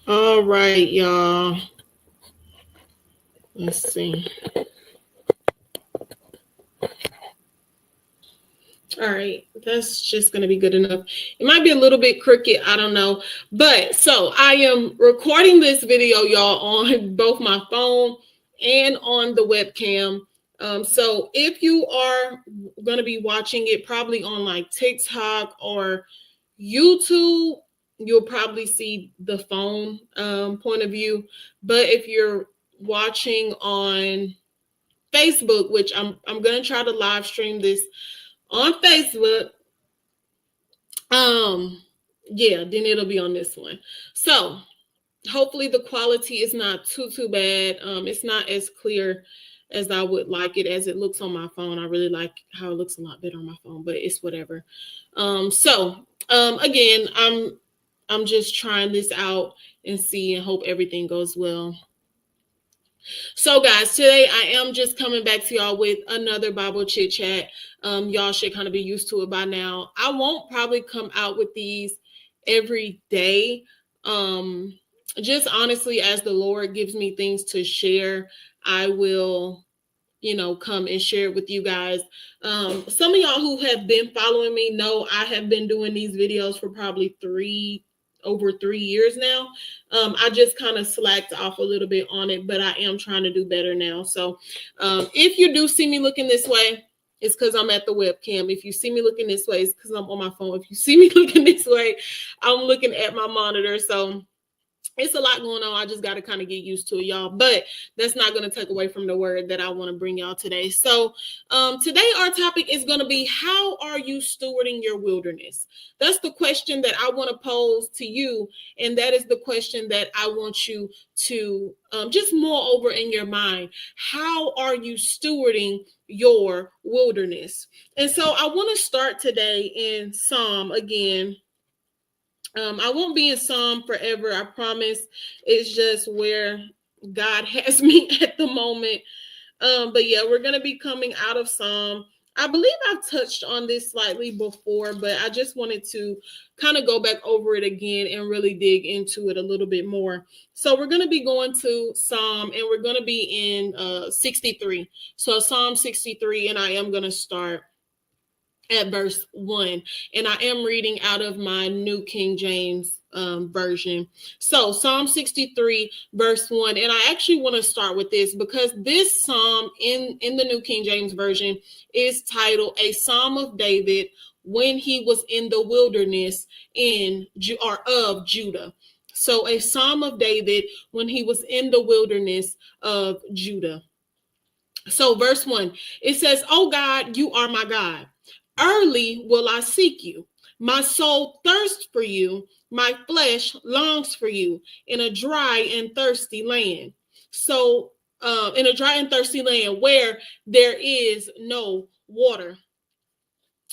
All right, y'all. Let's see. All right, that's just going to be good enough. It might be a little bit crooked, I don't know. But so I am recording this video, y'all, on both my phone and on the webcam. So if you are going to be watching it probably on like TikTok or YouTube, you'll probably see the phone point of view. But if you're watching on Facebook, which I'm going to try to live stream this on Facebook, yeah, then it'll be on this one. So hopefully the quality is not too bad. It's not as clear as I would like it as it looks on my phone. I really like how it looks a lot better on my phone, but it's whatever. Again, I'm just trying this out and see and hope everything goes well. So, guys, today I am just coming back to y'all with another Bible chit chat. Y'all should kind of be used to it by now. I won't probably come out with these every day. Just honestly, as the Lord gives me things to share, I will, come and share it with you guys. Some of y'all who have been following me know I have been doing these videos for probably over 3 years now. I just kind of slacked off a little bit on it, but I am trying to do better now. So if you do see me looking this way, it's because I'm at the webcam. If you see me looking this way, it's because I'm on my phone. If you see me looking this way, I'm looking at my monitor. So it's a lot going on. I just got to kind of get used to it, y'all. But that's not going to take away from the word that I want to bring y'all today. So today our topic is going to be, how are you stewarding your wilderness? That's the question that I want to pose to you. And that is the question that I want you to just mull over in your mind. How are you stewarding your wilderness? And so I want to start today in Psalm again. I won't be in Psalm forever, I promise. It's just where God has me at the moment. But yeah, we're going to be coming out of Psalm. I believe I've touched on this slightly before, but I just wanted to kind of go back over it again and really dig into it a little bit more. So we're going to be going to Psalm, and we're going to be in 63. So Psalm 63, and I am going to start at verse 1, and I am reading out of my New King James version. So Psalm 63 verse 1, and I actually want to start with this because this psalm in the New King James version is titled A Psalm of David when he was in the wilderness of Judah. So a Psalm of David when he was in the wilderness of Judah. So verse 1, it says, "Oh God, you are my God. Early will I seek you. My soul thirsts for you. My flesh longs for you in a dry and thirsty land." So in a dry and thirsty land where there is no water.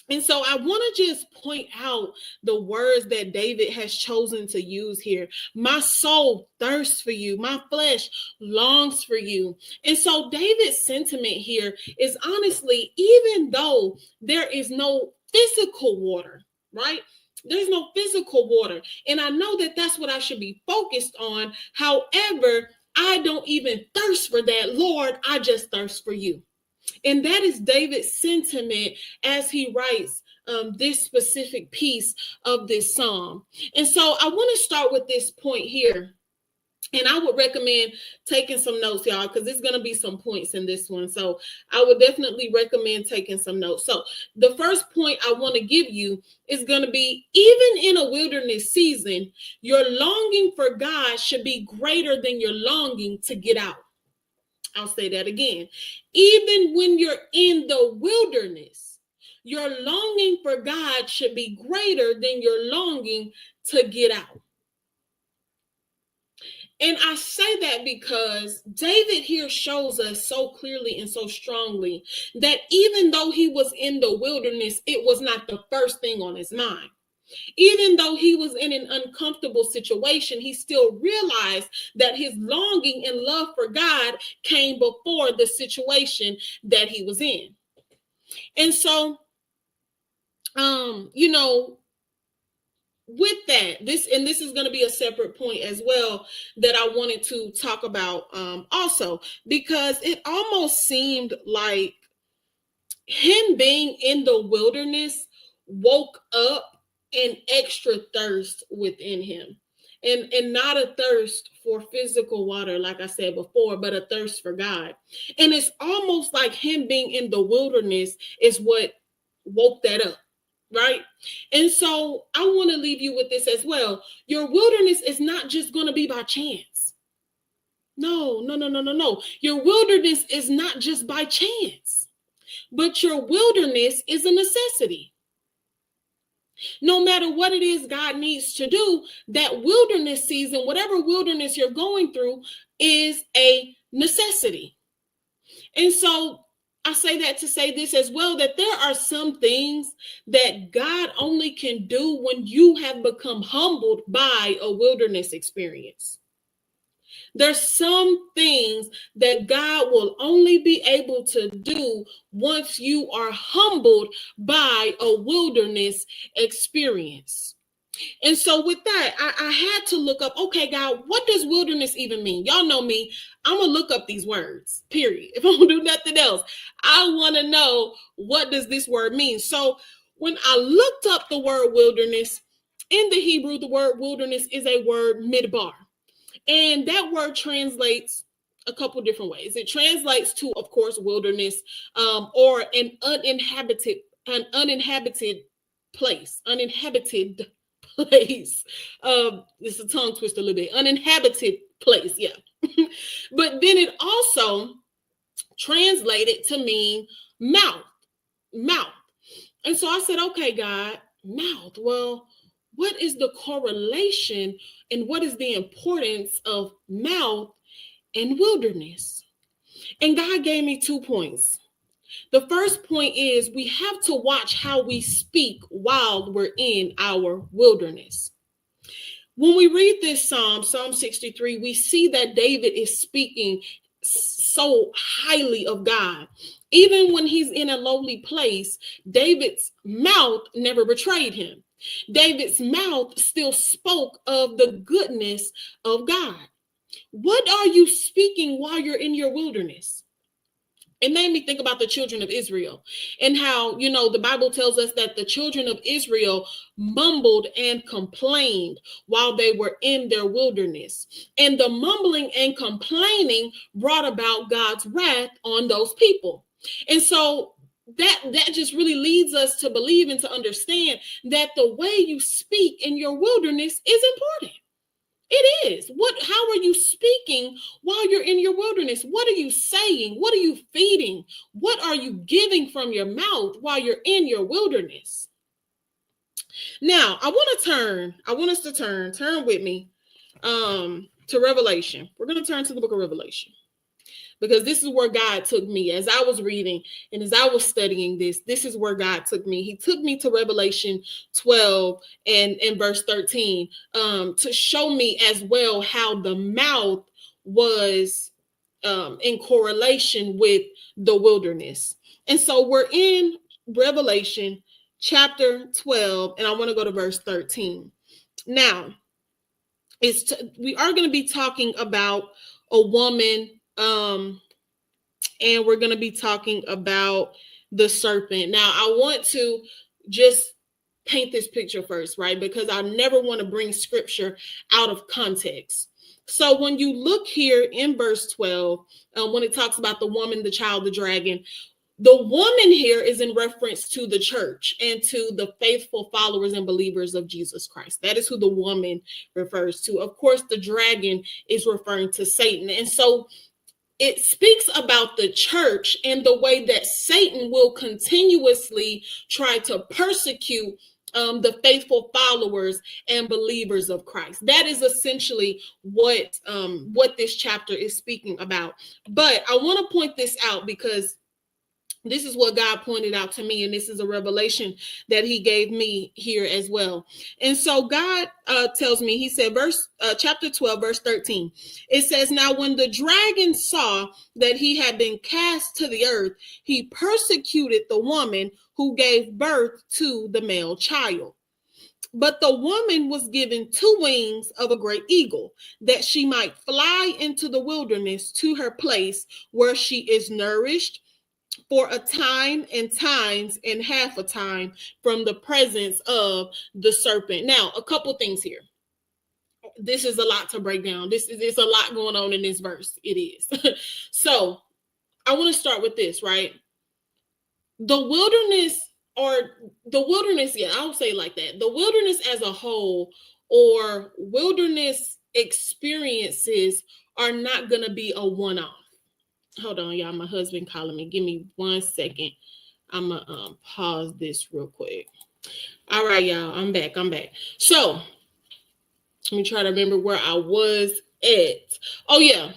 And so I want to just point out the words that David has chosen to use here. My soul thirsts for you. My flesh longs for you. And so David's sentiment here is honestly, even though there is no physical water, right? There's no physical water. And I know that that's what I should be focused on. However, I don't even thirst for that. Lord, I just thirst for you. And that is David's sentiment as he writes this specific piece of this psalm. And so I want to start with this point here. And I would recommend taking some notes, y'all, because there's going to be some points in this one. So I would definitely recommend taking some notes. So the first point I want to give you is going to be, even in a wilderness season, your longing for God should be greater than your longing to get out. I'll say that again. Even when you're in the wilderness, your longing for God should be greater than your longing to get out. And I say that because David here shows us so clearly and so strongly that even though he was in the wilderness, it was not the first thing on his mind. Even though he was in an uncomfortable situation, he still realized that his longing and love for God came before the situation that he was in. And so, with that, this is going to be a separate point as well that I wanted to talk about also, because it almost seemed like him being in the wilderness woke up an extra thirst within him, and not a thirst for physical water like I said before, but a thirst for God. And it's almost like him being in the wilderness is what woke that up, right? And so I want to leave you with this as well. Your wilderness is not just going to be by chance. No. Your wilderness is not just by chance, but your wilderness is a necessity. No matter what it is God needs to do, that wilderness season, whatever wilderness you're going through, is a necessity. And so I say that to say this as well, that there are some things that God only can do when you have become humbled by a wilderness experience. There's some things that God will only be able to do once you are humbled by a wilderness experience. And so with that, I had to look up, okay, God, what does wilderness even mean? Y'all know me. I'm going to look up these words, period. If I don't do nothing else, I want to know, what does this word mean? So when I looked up the word wilderness, in the Hebrew, the word wilderness is a word midbar. And that word translates a couple different ways. It translates to, of course, wilderness, or an uninhabited place. It's a tongue twist a little bit. Uninhabited place, yeah. But then it also translated to mean mouth. And so I said, okay, God, mouth. Well, what is the correlation and what is the importance of mouth and wilderness? And God gave me 2 points. The first point is we have to watch how we speak while we're in our wilderness. When we read this Psalm 63, we see that David is speaking so highly of God. Even when he's in a lowly place, David's mouth never betrayed him. David's mouth still spoke of the goodness of God. What are you speaking while you're in your wilderness? It made me think about the children of Israel and how, the Bible tells us that the children of Israel mumbled and complained while they were in their wilderness. And the mumbling and complaining brought about God's wrath on those people. And so that just really leads us to believe and to understand that the way you speak in your wilderness is important. It is. How are you speaking while you're in your wilderness? What are you saying? What are you feeding? What are you giving from your mouth while you're in your wilderness? Now, I want us to turn with me to Revelation. We're going to turn to the book of Revelation, because this is where God took me as I was reading and as I was studying this. This is where God took me. He took me to Revelation 12 and verse 13 to show me as well how the mouth was in correlation with the wilderness. And so we're in Revelation chapter 12, and I want to go to verse 13. Now, we are going to be talking about a woman, and we're going to be talking about the serpent. Now, I want to just paint this picture first, right? Because I never want to bring scripture out of context. So when you look here in verse 12, when it talks about the woman, the child, the dragon, the woman here is in reference to the church and to the faithful followers and believers of Jesus Christ. That is who the woman refers to. Of course, the dragon is referring to Satan. And so it speaks about the church and the way that Satan will continuously try to persecute the faithful followers and believers of Christ. That is essentially what this chapter is speaking about. But I want to point this out because this is what God pointed out to me, and this is a revelation that he gave me here as well. And so God tells me, he said, chapter 12, verse 13, it says, now when the dragon saw that he had been cast to the earth, he persecuted the woman who gave birth to the male child. But the woman was given 2 wings of a great eagle, that she might fly into the wilderness to her place where she is nourished for a time and times and half a time from the presence of the serpent. Now, a couple things here. This is a lot to break down. It's a lot going on in this verse. It is. So I want to start with this, right? The wilderness, yeah, I'll say it like that. The wilderness as a whole, or wilderness experiences, are not going to be a one-off. Hold on, y'all. My husband calling me. Give me 1 second. I'm going to pause this real quick. All right, y'all. I'm back. So let me try to remember where I was at. Oh, yeah.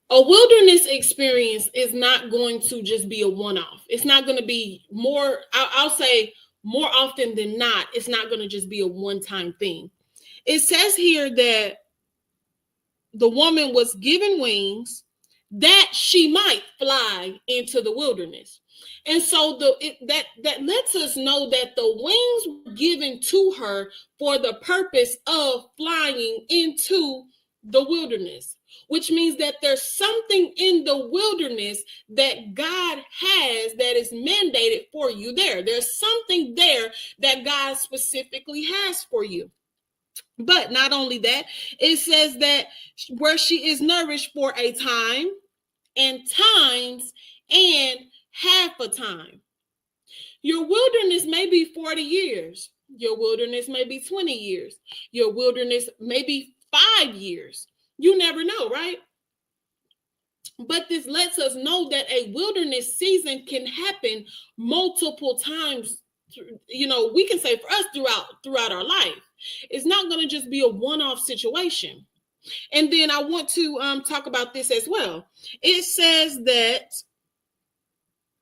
A wilderness experience is not going to just be a one-off. It's not going to be more, I'll say more often than not, it's not going to just be a one-time thing. It says here that the woman was given wings that she might fly into the wilderness. And so that lets us know that the wings were given to her for the purpose of flying into the wilderness, which means that there's something in the wilderness that God has that is mandated for you there. There's something there that God specifically has for you. But not only that, it says that where she is nourished for a time and times and half a time. Your wilderness may be 40 years. Your wilderness may be 20 years. Your wilderness may be 5 years. You never know, right? But this lets us know that a wilderness season can happen multiple times. We can say for us throughout our life. It's not going to just be a one-off situation. And then I want to talk about this as well. It says that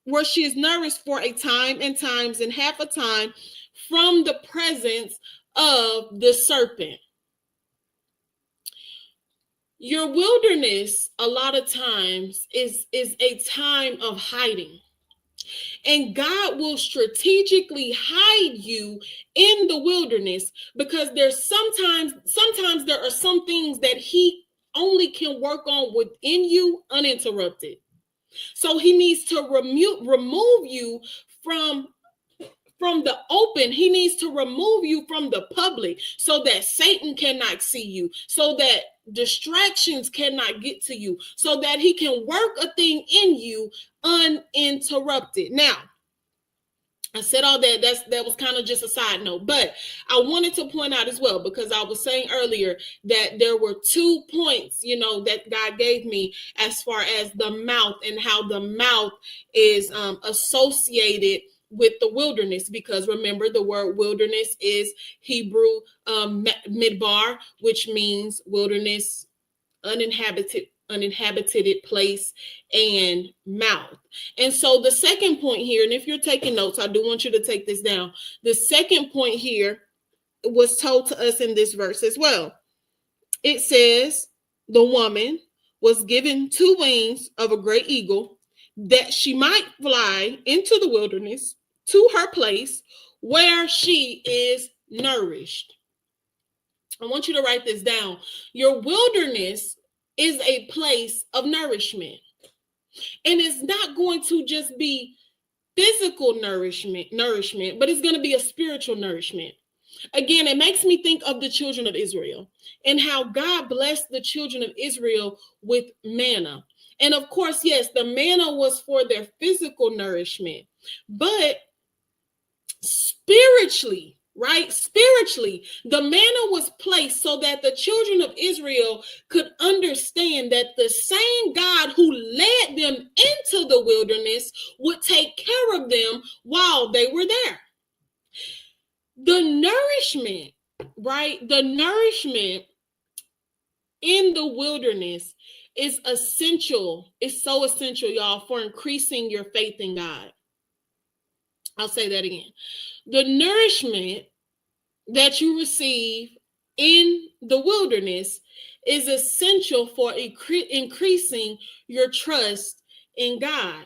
where she is nourished for a time and times and half a time from the presence of the serpent. Your wilderness, a lot of times, is a time of hiding. And God will strategically hide you in the wilderness because there's sometimes there are some things that he only can work on within you uninterrupted. So he needs to remove you from the open. He needs to remove you from the public so that Satan cannot see you, so that distractions cannot get to you, so that he can work a thing in you uninterrupted. Now, I said all that. That was kind of just a side note, but I wanted to point out as well, because I was saying earlier that there were 2 points, that God gave me as far as the mouth and how the mouth is associated with the wilderness. Because remember, the word wilderness is Hebrew midbar, which means wilderness, uninhabited place, and mouth. And so the second point here, and if you're taking notes, I do want you to take this down. The second point here was told to us in this verse as well. It says the woman was given 2 wings of a great eagle that she might fly into the wilderness to her place where she is nourished. I want you to write this down. Your wilderness is a place of nourishment. And it's not going to just be physical nourishment, but it's going to be a spiritual nourishment. Again, it makes me think of the children of Israel and how God blessed the children of Israel with manna. And of course, yes, the manna was for their physical nourishment, but spiritually, right? Spiritually, the manna was placed so that the children of Israel could understand that the same God who led them into the wilderness would take care of them while they were there. The nourishment, right? The nourishment in the wilderness is essential. It's so essential, y'all, for increasing your faith in God. I'll say that again. The nourishment that you receive in the wilderness is essential for increasing your trust in God.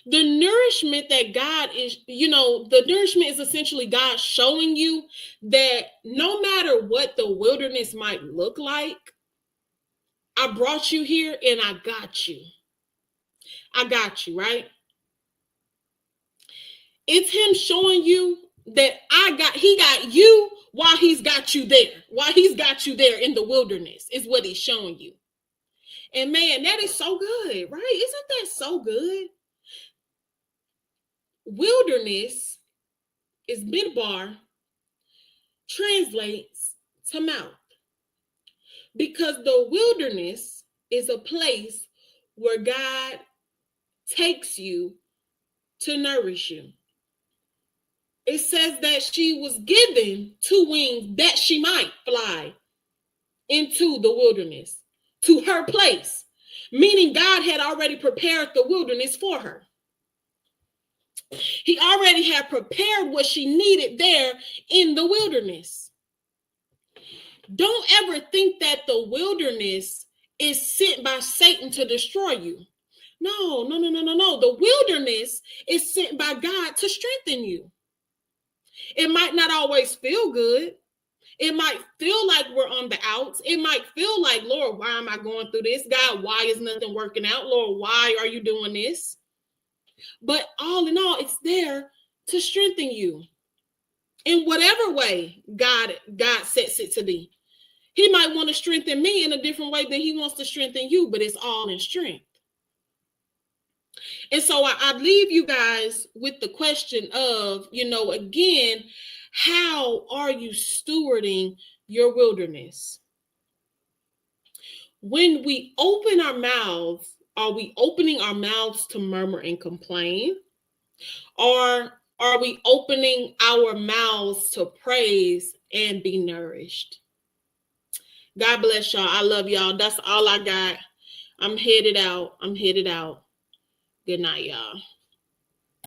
The nourishment that God is, the nourishment is essentially God showing you that no matter what the wilderness might look like, I brought you here and I got you. I got you, right? It's him showing you that he got you while he's got you there. While he's got you there in the wilderness is what he's showing you. And man, that is so good, right? Isn't that so good? Wilderness is midbar, translates to mouth. Because the wilderness is a place where God takes you to nourish you. It says that she was given 2 wings that she might fly into the wilderness, to her place, meaning God had already prepared the wilderness for her. He already had prepared what she needed there in the wilderness. Don't ever think that the wilderness is sent by Satan to destroy you. No. The wilderness is sent by God to strengthen you. It might not always feel good. It might feel like we're on the outs. It might feel like, Lord, why am I going through this? God, why is nothing working out? Lord, why are you doing this? But all in all, it's there to strengthen you in whatever way God sets it to be. He might want to strengthen me in a different way than he wants to strengthen you, but it's all in strength. And so I leave you guys with the question of, again, how are you stewarding your wilderness? When we open our mouths, are we opening our mouths to murmur and complain? Or are we opening our mouths to praise and be nourished? God bless y'all. I love y'all. That's all I got. I'm headed out. Good night, y'all.